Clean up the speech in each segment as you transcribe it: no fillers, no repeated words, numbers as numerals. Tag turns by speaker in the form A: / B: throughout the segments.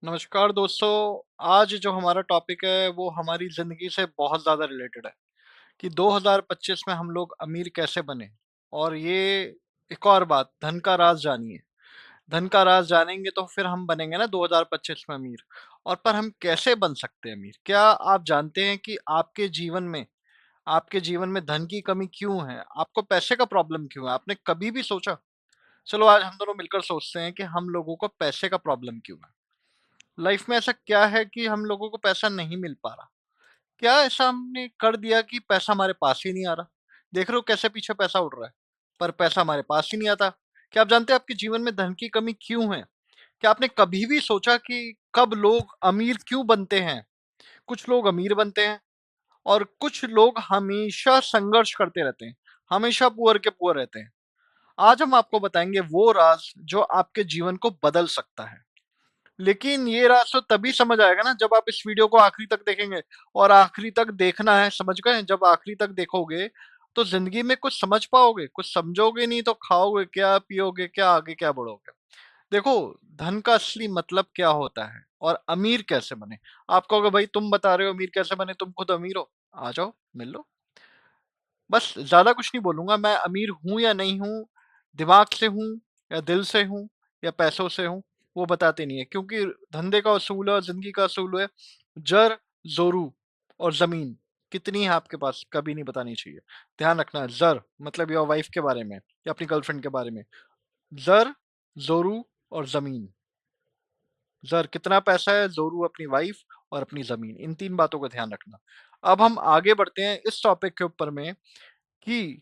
A: नमस्कार दोस्तों। आज जो हमारा टॉपिक है वो हमारी ज़िंदगी से बहुत ज़्यादा रिलेटेड है कि 2025 में हम लोग अमीर कैसे बने। और ये एक और बात, धन का राज जानिए। धन का राज जानेंगे तो फिर हम बनेंगे ना 2025 में अमीर। और पर हम कैसे बन सकते हैं अमीर? क्या आप जानते हैं कि आपके जीवन में धन की कमी क्यों है? आपको पैसे का प्रॉब्लम क्यों है? आपने कभी भी सोचा? चलो आज हम दोनों मिलकर सोचते हैं कि हम लोगों को पैसे का प्रॉब्लम क्यों है। लाइफ में ऐसा क्या है कि हम लोगों को पैसा नहीं मिल पा रहा? क्या ऐसा हमने कर दिया कि पैसा हमारे पास ही नहीं आ रहा? देख रहे हो कैसे पीछे पैसा उड़ रहा है, पर पैसा हमारे पास ही नहीं आता। क्या आप जानते हैं आपके जीवन में धन की कमी क्यों है? क्या आपने कभी भी सोचा कि कब लोग अमीर क्यों बनते हैं? कुछ लोग अमीर बनते हैं और कुछ लोग हमेशा संघर्ष करते रहते हैं, हमेशा पुअर के पुअर रहते हैं। आज हम आपको बताएंगे वो राज जो आपके जीवन को बदल सकता है। लेकिन ये राज तो तभी समझ आएगा ना जब आप इस वीडियो को आखिरी तक देखेंगे। और आखिरी तक देखना है, समझ गए? जब आखिरी तक देखोगे तो जिंदगी में कुछ समझ पाओगे, कुछ समझोगे नहीं तो खाओगे क्या, पियोगे क्या, आगे क्या बढ़ोगे। देखो, धन का असली मतलब क्या होता है और अमीर कैसे बने। आप कहोगे भाई तुम बता रहे हो अमीर कैसे बने, तुम खुद अमीर हो। आ जाओ मिल लो। बस ज्यादा कुछ नहीं बोलूंगा। मैं अमीर हूं या नहीं हूं, दिमाग से हूं या दिल से हूं या पैसों से हूं, वो बताते नहीं है। क्योंकि धंधे का असूल है और जिंदगी का असूल है जर, जोरू और जमीन कितनी है आपके पास कभी नहीं बतानी चाहिए। ध्यान रखना, जर मतलब योर वाइफ के बारे में या अपनी गर्लफ्रेंड के बारे में। जर, जोरू और जमीन। जर कितना पैसा है, जोरू अपनी वाइफ और अपनी जमीन, इन तीन बातों का ध्यान रखना। अब हम आगे बढ़ते हैं इस टॉपिक के ऊपर में कि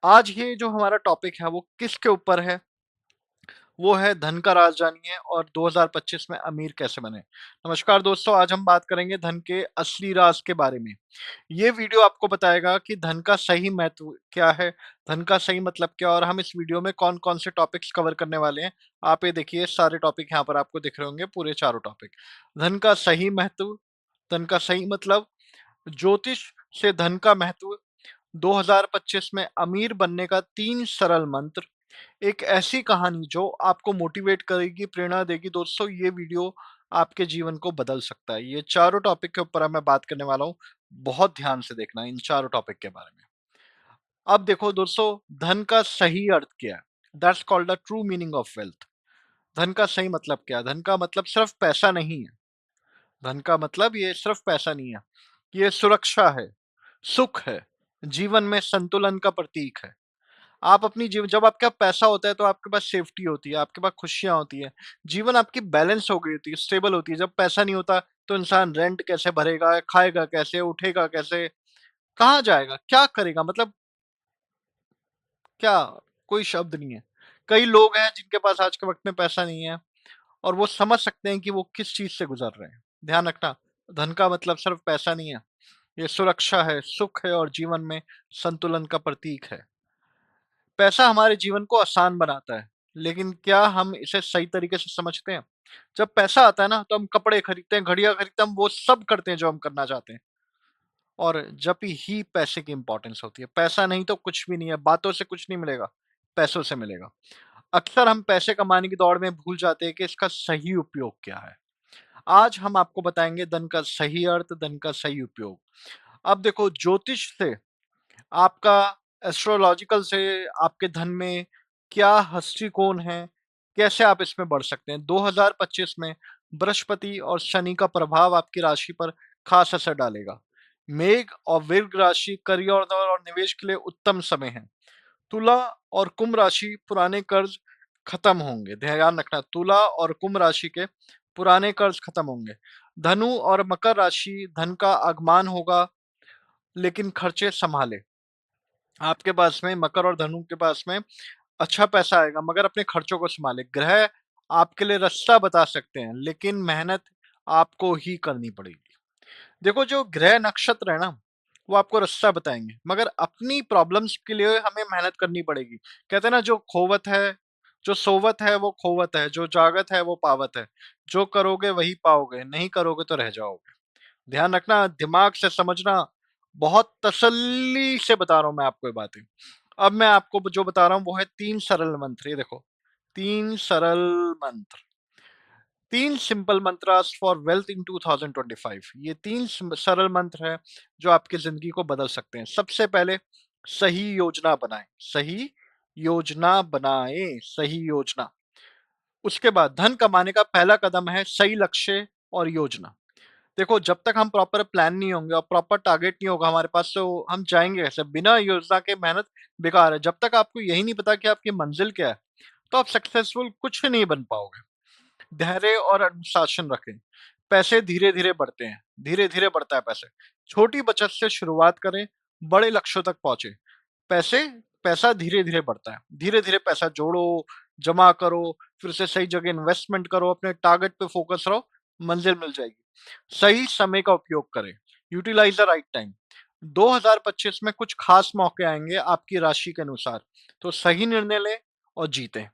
A: आज ये जो हमारा टॉपिक है वो किसके ऊपर है। वो है धन का राज जानिए और 2025 में अमीर कैसे बने। नमस्कार दोस्तों, आज हम बात करेंगे धन के असली राज के बारे में। ये वीडियो आपको बताएगा कि धन का सही महत्व क्या है, धन का सही मतलब क्या, और हम इस वीडियो में कौन कौन से टॉपिक्स कवर करने वाले हैं। आप ये देखिए, सारे टॉपिक यहाँ पर आपको दिख रहे होंगे, पूरे चारों टॉपिक। धन का सही महत्व, धन का सही मतलब, ज्योतिष से धन का महत्व, 2025 में अमीर बनने का 3 सरल मंत्र, एक ऐसी कहानी जो आपको मोटिवेट करेगी, प्रेरणा देगी। दोस्तों, ये वीडियो आपके जीवन को बदल सकता है। ये चारों टॉपिक के ऊपर मैं बात करने वाला हूँ। बहुत ध्यान से देखना इन चारों टॉपिक के बारे में। अब देखो दोस्तों, धन का सही अर्थ क्या है? That's called the true meaning of wealth. धन का सही मतलब क्या है? धन का मतलब सिर्फ पैसा नहीं है। धन का मतलब ये सिर्फ पैसा नहीं है। ये सुरक्षा है, सुख है, जीवन में संतुलन का प्रतीक है। आप अपनी जीवन, जब आपके पास पैसा होता है तो आपके पास सेफ्टी होती है, आपके पास खुशियाँ होती हैं, जीवन आपकी बैलेंस हो गई होती है, स्टेबल होती है। जब पैसा नहीं होता तो इंसान रेंट कैसे भरेगा, खाएगा कैसे, उठेगा कैसे, कहाँ जाएगा, क्या करेगा, मतलब क्या, कोई शब्द नहीं है। कई लोग हैं जिनके पास आज के वक़्त में पैसा नहीं है और वो समझ सकते हैं कि वो किस चीज़ से गुज़र रहे हैं। ध्यान रखना, धन का मतलब सिर्फ पैसा नहीं है, ये सुरक्षा है, सुख है और जीवन में संतुलन का प्रतीक है। पैसा हमारे जीवन को आसान बनाता है, लेकिन क्या हम इसे सही तरीके से समझते हैं? जब पैसा आता है ना, तो हम कपड़े खरीदते हैं, घड़ियाँ खरीदते हैं, हम वो सब करते हैं जो हम करना चाहते हैं। और जब ही पैसे की इंपॉर्टेंस होती है, पैसा नहीं तो कुछ भी नहीं है, बातों से कुछ नहीं मिलेगा, पैसों से मिलेगा। अक्सर हम पैसे कमाने की दौड़ में भूल जाते हैं कि इसका सही उपयोग क्या है। आज हम आपको बताएँगे धन का सही अर्थ, धन का सही उपयोग। अब देखो, ज्योतिष से आपका, एस्ट्रोलॉजिकल से आपके धन में क्या दृष्टिकोण है, कैसे आप इसमें बढ़ सकते हैं। 2025 में बृहस्पति और शनि का प्रभाव आपकी राशि पर खास असर डालेगा। मेघ और वृश्चिक राशि करियर और निवेश के लिए उत्तम समय है। तुला और कुंभ राशि पुराने कर्ज खत्म होंगे। ध्यान रखना, तुला और कुंभ राशि के पुराने कर्ज खत्म होंगे। धनु और मकर राशि, धन का आगमन होगा, लेकिन खर्चे संभाले। आपके पास में, मकर और धनु के पास में अच्छा पैसा आएगा, मगर अपने खर्चों को सँभालें। ग्रह आपके लिए रास्ता बता सकते हैं, लेकिन मेहनत आपको ही करनी पड़ेगी। देखो, जो ग्रह नक्षत्र है ना, वो आपको रास्ता बताएँगे, मगर अपनी प्रॉब्लम्स के लिए हमें मेहनत करनी पड़ेगी। कहते हैं ना, जो खोवत है, जो सोवत है वो खोवत है, जो जागत है वो पावत है। जो करोगे वही पाओगे, नहीं करोगे तो रह जाओगे। ध्यान रखना, दिमाग से समझना, बहुत तसल्ली से बता रहा हूँ मैं आपको ये बातें। अब मैं आपको जो बता रहा हूँ वो है 3 सरल मंत्र। ये देखो, 3 सरल मंत्र। 3 simple mantras for wealth in 2025। ये 3 सरल मंत्र हैं जो आपकी जिंदगी को बदल सकते हैं। सबसे पहले, सही योजना बनाएं। सही योजना बनाएं, सही योजना। उसके बाद, धन कमाने का पहला कदम है सही लक्ष्य और योजना। देखो, जब तक हम प्रॉपर प्लान नहीं होंगे और प्रॉपर टारगेट नहीं होगा हमारे पास, तो हम जाएंगे कैसे? बिना योजना के मेहनत बेकार है। जब तक आपको यही नहीं पता कि आपकी मंजिल क्या है, तो आप सक्सेसफुल कुछ नहीं बन पाओगे। धैर्य और अनुशासन रखें। पैसे धीरे-धीरे बढ़ते हैं, धीरे-धीरे बढ़ता है पैसे। छोटी बचत से शुरुआत करें, बड़े लक्ष्यों तक पहुँचे। पैसे पैसा धीरे-धीरे बढ़ता है। धीरे-धीरे पैसा जोड़ो, जमा करो, फिर उसे सही जगह इन्वेस्टमेंट करो, अपने टारगेट पे फ़ोकस रहो, मंज़िल मिल जाएगी। सही समय का उपयोग करें, यूटिलाइज़ द राइट टाइम। 2025 में कुछ खास मौके आएँगे आपकी राशि के अनुसार, तो सही निर्णय लें और जीतें।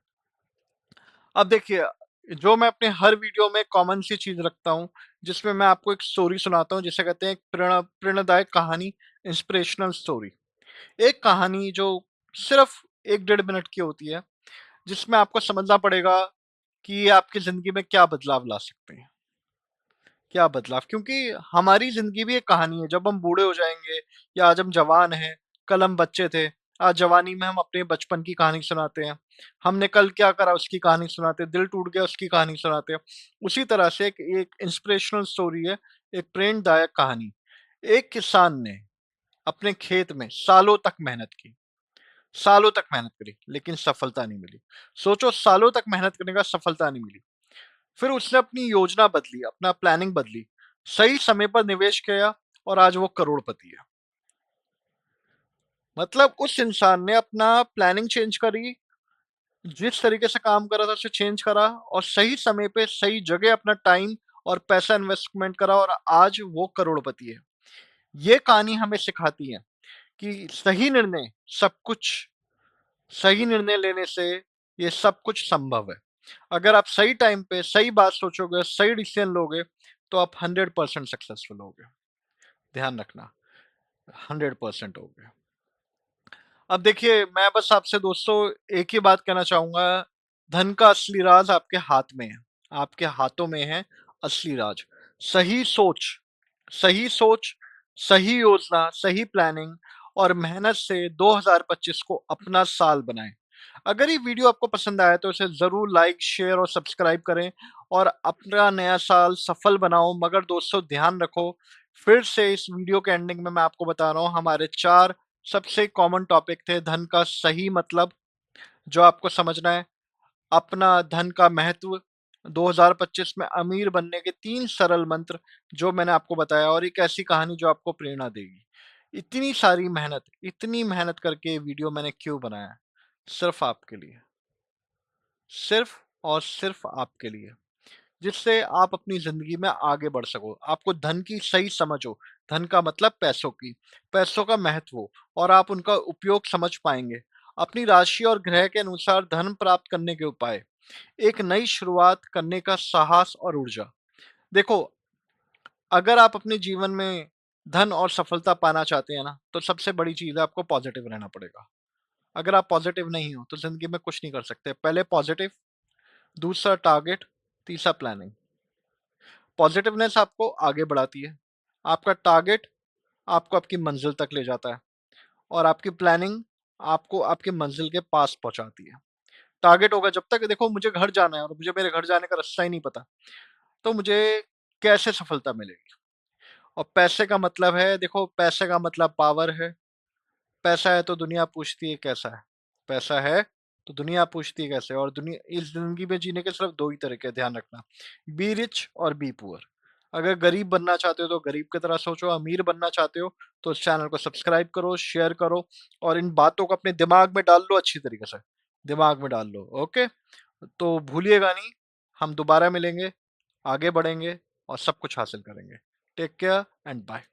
A: अब देखिए, जो मैं अपने हर वीडियो में कॉमन सी चीज़ रखता हूँ, जिसमें मैं आपको एक स्टोरी सुनाता हूँ, जिसे कहते हैं एक प्रेरणादायक कहानी, इंस्पिरेशनल स्टोरी। एक कहानी जो सिर्फ़ 1 डेढ़ मिनट की होती है, जिसमें आपको समझना पड़ेगा कि ये आपकी ज़िंदगी में क्या बदलाव ला सकते हैं। क्या बदलाव? क्योंकि हमारी ज़िंदगी भी एक कहानी है। जब हम बूढ़े हो जाएँगे या आज हम जवान हैं, कल हम बच्चे थे, आज जवानी में हम अपने बचपन की कहानी सुनाते हैं। हमने कल क्या करा उसकी कहानी सुनाते हैं, दिल टूट गया उसकी कहानी सुनाते हैं। उसी तरह से एक एक इंस्पिरेशनल स्टोरी है, एक प्रेरणादायक कहानी। एक किसान ने अपने खेत में सालों तक मेहनत करी, लेकिन सफलता नहीं मिली। सोचो, सालों तक मेहनत करने का सफलता नहीं मिली। फिर उसने अपनी योजना बदली, अपना प्लानिंग बदली, सही समय पर निवेश किया और आज वो करोड़पति है। मतलब उस इंसान ने अपना प्लानिंग चेंज करी, जिस तरीके से काम कर रहा था उसे चेंज करा और सही समय पे सही जगह अपना टाइम और पैसा इन्वेस्टमेंट करा और आज वो करोड़पति है। ये कहानी हमें सिखाती है कि सब कुछ सही निर्णय लेने से ये सब कुछ संभव है। अगर आप सही टाइम पे सही बात सोचोगे, सही डिसीजन लोगे, तो आप 100% सक्सेसफुल होगे। ध्यान रखना, 100% होगे। अब देखिए, मैं बस आपसे दोस्तों एक ही बात कहना चाहूँगा, धन का असली राज आपके हाथ में है। आपके हाथों में है असली राज। सही सोच सही सोच, सही योजना, सही प्लानिंग और मेहनत से 2025 को अपना साल बनाएँ। अगर ये वीडियो आपको पसंद आया तो इसे ज़रूर लाइक, शेयर और सब्सक्राइब करें और अपना नया साल सफल बनाओ। मगर दोस्तों ध्यान रखो, फिर से इस वीडियो के एंडिंग में मैं आपको बता रहा हूँ, हमारे 4 सबसे कॉमन टॉपिक थे। धन का सही मतलब जो आपको समझना है, अपना धन का महत्व, 2025 में अमीर बनने के 3 सरल मंत्र जो मैंने आपको बताया और एक ऐसी कहानी जो आपको प्रेरणा देगी। इतनी मेहनत करके ये वीडियो मैंने क्यों बनाया? सिर्फ़ आपके लिए, सिर्फ़ और सिर्फ़ आपके लिए। जिससे आप अपनी ज़िंदगी में आगे बढ़ सको। आपको धन की सही समझ हो, धन का मतलब पैसों का महत्व हो और आप उनका उपयोग समझ पाएँगे। अपनी राशि और ग्रह के अनुसार धन प्राप्त करने के उपाय, एक नई शुरुआत करने का साहस और ऊर्जा। देखो, अगर आप अपने जीवन में धन और सफलता पाना चाहते हैं ना, तो सबसे बड़ी चीज़ है आपको पॉज़िटिव रहना पड़ेगा। अगर आप पॉज़िटिव नहीं हो, तो ज़िंदगी में कुछ नहीं कर सकते। पहले पॉज़िटिव, दूसरा टारगेट, तीसरा प्लानिंग। पॉजिटिवनेस आपको आगे बढ़ाती है। आपका टारगेट आपको आपकी मंजिल तक ले जाता है और आपकी प्लानिंग आपको आपकी मंजिल के पास पहुँचाती है। टारगेट होगा, जब तक देखो मुझे घर जाना है और मुझे मेरे घर जाने का रास्ता ही नहीं पता, तो मुझे कैसे सफलता मिलेगी? और पैसे का मतलब है, देखो पैसे का मतलब पावर है। पैसा है तो दुनिया पूछती है कैसा है? पैसा है तो दुनिया पूछती है कैसे है? और दुनिया इस ज़िंदगी में जीने के सिर्फ़ 2 ही तरीके हैं, ध्यान रखना, बी रिच और बी पुअर। अगर गरीब बनना चाहते हो तो गरीब की तरह सोचो, अमीर बनना चाहते हो तो इस चैनल को सब्सक्राइब करो, शेयर करो और इन बातों को अपने दिमाग में डाल लो अच्छी तरीके से, दिमाग में डाल लो, ओके? तो भूलिएगा नहीं, हम दोबारा मिलेंगे, आगे बढ़ेंगे और सब कुछ हासिल करेंगे। Take care and bye.